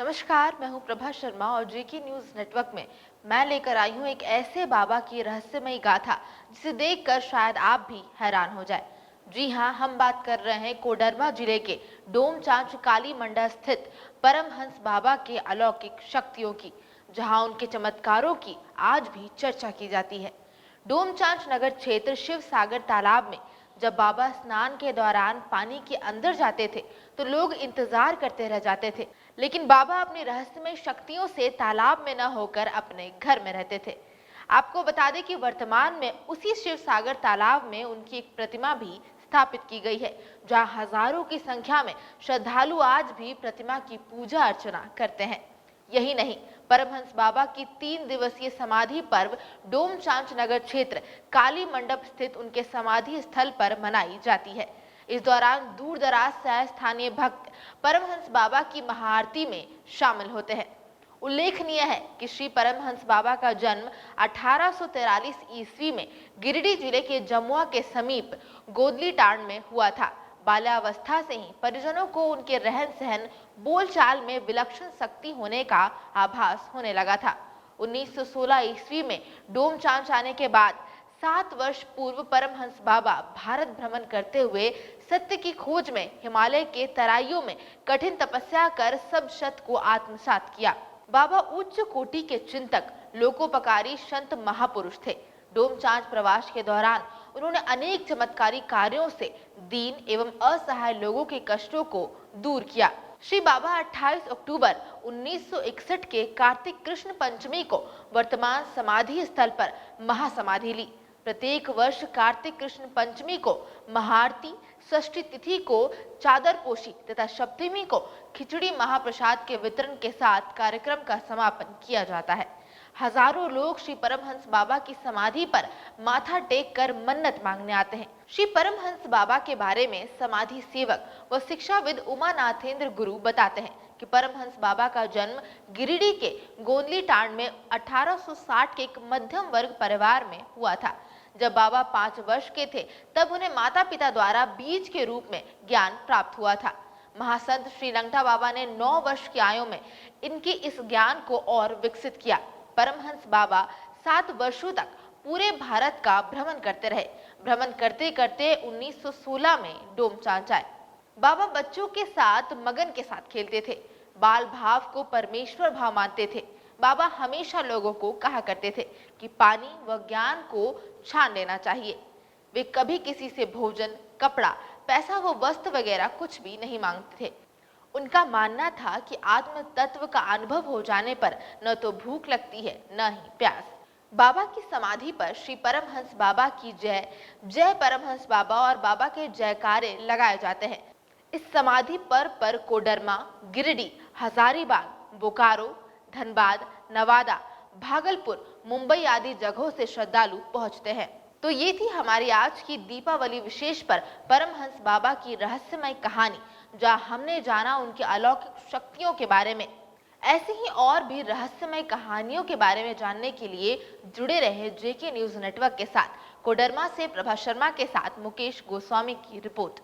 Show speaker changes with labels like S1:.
S1: नमस्कार, मैं हूं प्रभा शर्मा और जेके न्यूज नेटवर्क में मैं लेकर आई हूं एक ऐसे बाबा की रहस्यमयी गाथा जिसे देखकर शायद आप भी हैरान हो जाए। जी हां, हम बात कर रहे हैं कोडरमा जिले के डोमचांच काली मंडा स्थित परमहंस बाबा के अलौकिक शक्तियों की, जहां उनके चमत्कारों की आज भी चर्चा की जाती है। डोमचांच नगर क्षेत्र शिव सागर तालाब में जब बाबा स्नान के दौरान पानी के अंदर जाते थे तो लोग इंतजार करते रह जाते थे, लेकिन बाबा अपनी रहस्यमय शक्तियों से तालाब में न होकर अपने घर में रहते थे। आपको बता दें कि वर्तमान में उसी शिव सागर तालाब में उनकी एक प्रतिमा भी स्थापित की गई है, जहां हजारों की संख्या में श्रद्धालु आज भी प्रतिमा की पूजा अर्चना करते हैं। यही नहीं, परमहंस बाबा की 3 दिवसीय समाधि पर्व डोमचांच नगर क्षेत्र काली मंडप स्थित उनके समाधि स्थल पर मनाई जाती है। इस दौरान दूर दराज से आए स्थानीय भक्त परमहंस बाबा की महाआरती में शामिल होते हैं। उल्लेखनीय है कि श्री परमहंस बाबा का जन्म 1843 ईस्वी में गिरिडीह जिले के जमुआ के समीप गोदलीटांड में हुआ था। बाल्यावस्था से ही परिजनों को उनके रहन सहन बोलचाल में विलक्षण शक्ति होने का आभास होने लगा था। 1916 ईस्वी में डोमचांच आने के बाद 7 वर्ष पूर्व परमहंस बाबा भारत भ्रमण करते हुए सत्य की खोज में हिमालय के तराइयों में कठिन तपस्या कर सब सत्य को आत्मसात किया। बाबा उच्च कोटि के चिंतक, लोकोपकारी संत महापुरुष थे। डोमचांच प्रवास के दौरान उन्होंने अनेक चमत्कारी कार्यों से दीन एवं असहाय लोगों के कष्टों को दूर किया। श्री बाबा 28 अक्टूबर 1961 के कार्तिक कृष्ण पंचमी को वर्तमान समाधि स्थल पर महासमाधि ली। प्रत्येक वर्ष कार्तिक कृष्ण पंचमी को महाआरती, षष्ठी तिथि को चादरपोशी तथा सप्तमी को खिचड़ी महाप्रसाद के वितरण के साथ कार्यक्रम का समापन किया जाता है। हजारों लोग श्री परमहंस बाबा की समाधि पर माथा टेक कर मन्नत मांगने आते हैं। श्री परमहंस बाबा के बारे में समाधि सेवक व शिक्षाविद उमानाथेंद्र गुरु बताते हैं कि परमहंस बाबा का जन्म गिरिडीह के गोदलीटांड में 1860 के एक मध्यम वर्ग परिवार में हुआ था। जब बाबा 5 वर्ष के थे तब उन्हें माता पिता द्वारा बीज के रूप में ज्ञान प्राप्त हुआ था। महासंत श्री लंगटा बाबा ने 9 वर्ष की आयु में इनके इस ज्ञान को और विकसित किया। परमहंस बाबा 7 वर्षों तक पूरे भारत का भ्रमण करते रहे। भ्रमण करते करते 1916 में डोमचांच आए। बाबा बच्चों के साथ मगन के साथ खेलते थे, बाल भाव को परमेश्वर भाव मानते थे। बाबा हमेशा लोगों को कहा करते थे कि पानी व ज्ञान को छान लेना चाहिए। वे कभी किसी से भोजन, कपड़ा, पैसा व वस्त्र वगैरह कुछ भी नहीं मांगते थे। उनका मानना था कि आत्म तत्व का अनुभव हो जाने पर न तो भूख लगती है न ही प्यास। बाबा की समाधि पर श्री परमहंस बाबा की जय, जय परमहंस बाबा और बाबा के जयकारे लगाए जाते हैं। इस समाधि पर कोडरमा, गिरिडीह, हजारीबाग, बोकारो, धनबाद, नवादा, भागलपुर, मुंबई आदि जगहों से श्रद्धालु पहुंचते हैं। तो ये थी हमारी आज की दीपावली विशेष पर परमहंस बाबा की रहस्यमय कहानी, जहां हमने जाना उनकी अलौकिक शक्तियों के बारे में। ऐसे ही और भी रहस्यमय कहानियों के बारे में जानने के लिए जुड़े रहे जेके न्यूज नेटवर्क के साथ। कोडरमा से प्रभा शर्मा के साथ मुकेश गोस्वामी की रिपोर्ट।